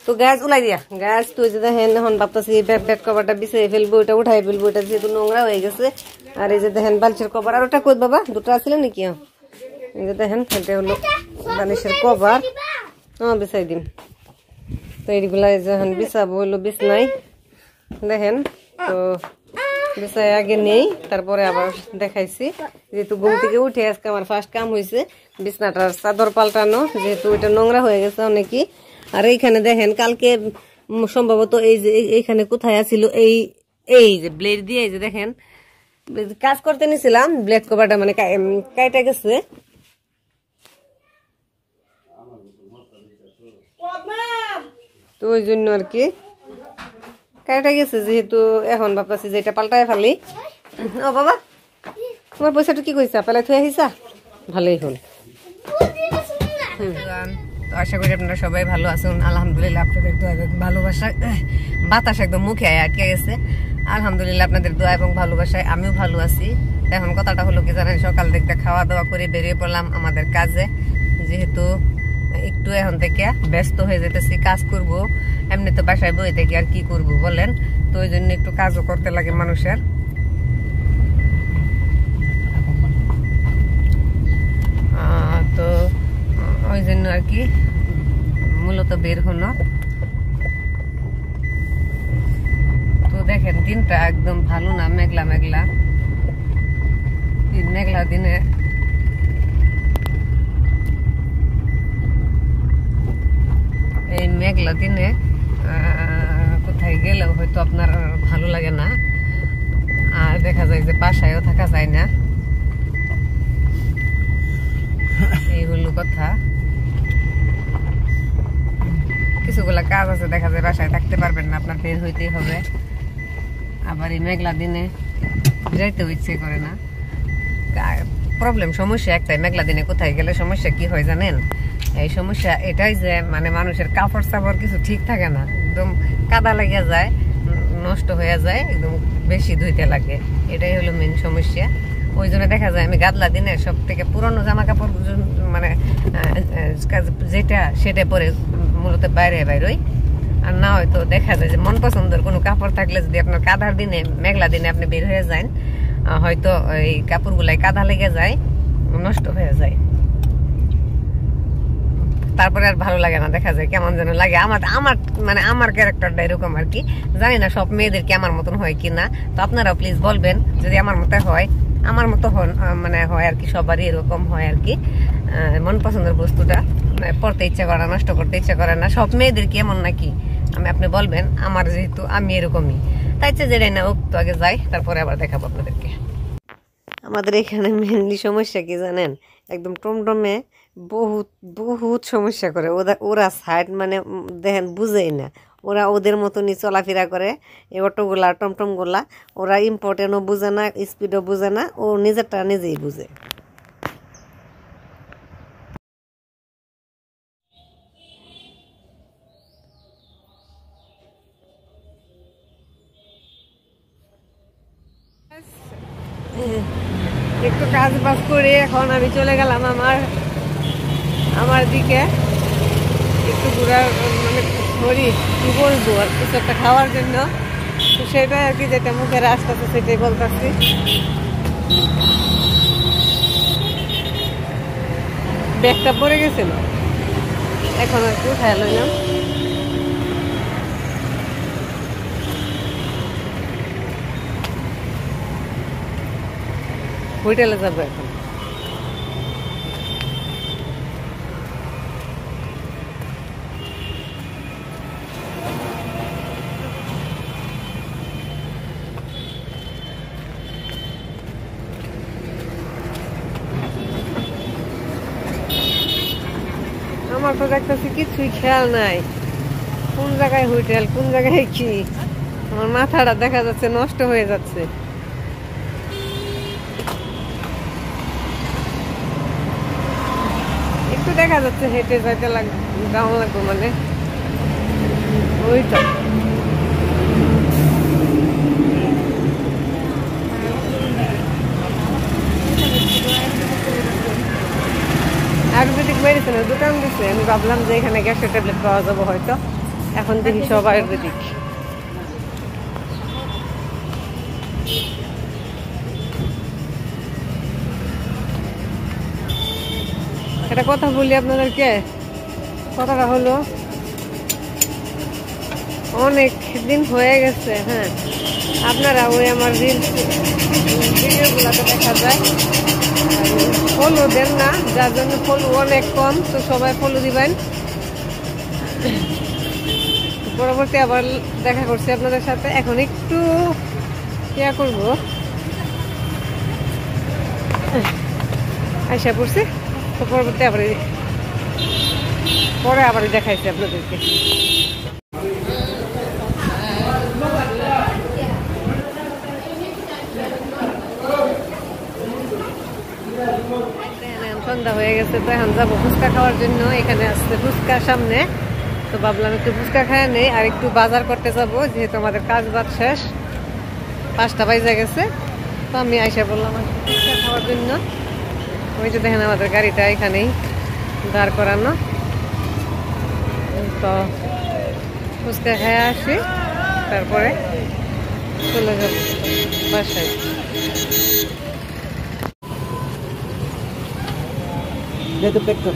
তো গ্যাস উলাই দিয়া গ্যাস তুই যে দেখেন এখন ভাবতেছি বেড কভারটা বিছিয়ে ফেলবো, ওটা উঠাই ফেলবো, ওটা যেহেতু নোংরা হয়ে গেছে। আর এই যে দেখেন বালিশের কভার, আর ওটা কই বাবা দুটো আছিল নাকি? এই যে দেখেন এটা হলো বালিশের কভার, বিছাই দিন। তো এইগুলা যখন বিছাবো হইলো বিছনাই দেখেন। তো বিছাই আগে নেই, তারপরে আবার দেখাইছি। যেহেতু ঘুম থেকে উঠে আজকে আমার ফার্স্ট কাম হয়েছে বিছনাটার চাদর পাল্টানো, যেহেতু ওইটা নোংরা হয়ে গেছে অনেকই। আর এইখানে দেখেন কালকে সম্ভবত এই যে এইখানে কোথায় আছিল এই যে ব্লেড দিয়ে এই যে দেখেন কাজ করতে নিছিলাম, ব্লেড কভারটা মানে কাইটা গেছে। তো ওই জন্য আর কি কাইটা গেছে, যেহেতু এখন ভাবতেছি যে এটা পাল্টায় ফেলি। ও বাবা তোমার পয়সাটা কি কইছা, পেলাই থুয়ে আহিছা? ভালোই হল। আশা করি আপনারা সবাই ভালো আছেন। আলহামদুলিল্লাহ আপনাদের দোয়া ভালোবাসা, বাতাস একদম মুখে আটকে গেছে। আলহামদুলিল্লাহ আপনাদের দোয়া এবং ভালোবাসায় আমিও ভালো আছি। এখন কথাটা হলো কি জানেন, সকাল থেকে খাওয়া দাওয়া করে বেরিয়ে পড়লাম আমাদের কাজে। যেহেতু একটু এখন থেকে ব্যস্ত হয়ে যেতেছি, কাজ করব, এমনি তো বাসায় বই থেকে আর কি করব বলেন। তো ওই জন্য একটু কাজও করতে লাগে মানুষের। তো ওই জন্য আর কি মূলত বের হলো। তো দেখেন দিনটা একদম ভালো না, মেঘলা মেঘলা। মেঘলা দিনে এই মেঘলা দিনে কোথায় গেলেও হয়তো আপনার ভালো লাগে না, আর দেখা যায় যে বাসায়ও থাকা যায় না। এই হলো কথা। কিছুগুলা কাজ আছে, দেখা যায় বাসায় থাকতে পারবেন না, আপনার বের হইতেই হবে। আবার এই মেঘলা দিনে যাইতেও ইচ্ছে করে না। প্রবলেম সমস্যা একটাই, মেঘলা দিনে কোথায় গেলে সমস্যা কি হয় জানেন? এই সমস্যা এটাই যে মানে মানুষের কাপড় চাপড় কিছু ঠিক থাকে না, একদম কাদা লেগে যায়, নষ্ট হয়ে যায়, একদম বেশি ধুইতে লাগে। এটাই হলো মেন সমস্যা। ওই জন্য দেখা যায় আমি গাদলা দিনে সব থেকে পুরনো জামা কাপড় মানে যেটা সেটা পরে মূলত বাইরে বাইরই। আর না হয়তো দেখা যায় যে মন পছন্দের কোনো কাপড় থাকলে যদি আপনার কাদার দিনে মেঘলা দিনে আপনি বের হয়ে যান, হয়তো এই কাপড়গুলাই কাদা লেগে যায়, নষ্ট হয়ে যায়, তারপরে আর ভালো লাগে না, দেখা যায় কেমন যেন লাগে। আমার মানে আমার ক্যারেক্টারটা এরকম আর কি। জানি না সব মেয়েদেরকে আমার মতন হয় কিনা, তো আপনারাও প্লিজ বলবেন যদি আমার মতো হয়। আমার মতো মানে হয় আর কি, সবারই এরকম হয় আর কি। মন পছন্দের বস্তুটা পড়তে ইচ্ছা করে না, নষ্ট করতে ইচ্ছা করে না। সব মেয়েদের কি এমন নাকি? আপনি বলবেন। আমার যেহেতু আমি এরকমই, তাই যেটাই না হোক, তো আগে যাই, তারপরে আবার দেখাবো আপনাদেরকে। আমাদের এখানে মেনলি সমস্যা কি জানেন, একদম টমটমে বহুত বহুত সমস্যা করে ওরা সাইড মানে দেখেন বুঝেই না, ওরা ওদের মতনই চলাফেরা করে। এই অটোগুলা টমটমগুলা ওরা ইম্পর্টেন্টও বুঝে না, স্পিডও বুঝে না, ও নিজেরটা নিজেই বুঝে। একটু কাজ বাজ করে এখন আমি চলে গেলাম আমার দিকে, একটু ঘোরার মানে ঘড়ি কি বলবো আর কিছু একটা খাওয়ার জন্য। তো সেটাই আর কি, যেটা মুখে আসতেছে সেটাই বলতেছি। ব্যাগটা পড়ে গেছিল, এখন আর কি উঠায় লইলাম। হোটেলে যাবো এখন। আমার তো দেখতেছি কিছুই খেয়াল নাই, কোন জায়গায় হোটেল কোন জায়গায় কি। আমার মাথাটা দেখা যাচ্ছে নষ্ট হয়ে যাচ্ছে। একটু দেখা যাচ্ছে হেঁটে যাইতে লাগবে মানে ওইটা। আয়ুর্বেদিক মেডিসিনের দোকান দিচ্ছে, আমি ভাবলাম যে এখানে গ্যাসের ট্যাবলেট পাওয়া যাবো হয়তো। এখন দেখি সব আয়ুর্বেদিক। একটা কথা বলি আপনাদেরকে, কথাটা হলো অনেক দিন হয়ে গেছে, হ্যাঁ আপনারা ওই আমার ভিডিওগুলোতে দেখা যায় ফলো দেন না, যার জন্য ফলো অনেক কম, তো সবাই ফলো দিবেন। পরবর্তী আবার দেখা করছি আপনাদের সাথে, এখন একটু ইয়া করবো, আশা করছি, তো পরবর্তী আবার পরে আবার দেখাইছি আপনাদেরকে। সন্ধ্যা হয়ে গেছে, তো এখন যাবো ফুচকা খাওয়ার জন্য। এখানে আসছে ফুচকার সামনে, তো ভাবলাম একটু ফুচকা খায় নেই, আর একটু বাজার করতে যাবো, যেহেতু আমাদের কাজ বাজ শেষ, 5টা বাজে গেছে। তো আমি আইসা বললাম ফুচকা খাওয়ার জন্য। ওই যে দেখেন আমাদের গাড়িটা এখানেই দাঁড় করানো, তো ফুচকা খেয়ে আসি, তারপরে চলে যাবো বাসায়। दे तो पैक कर।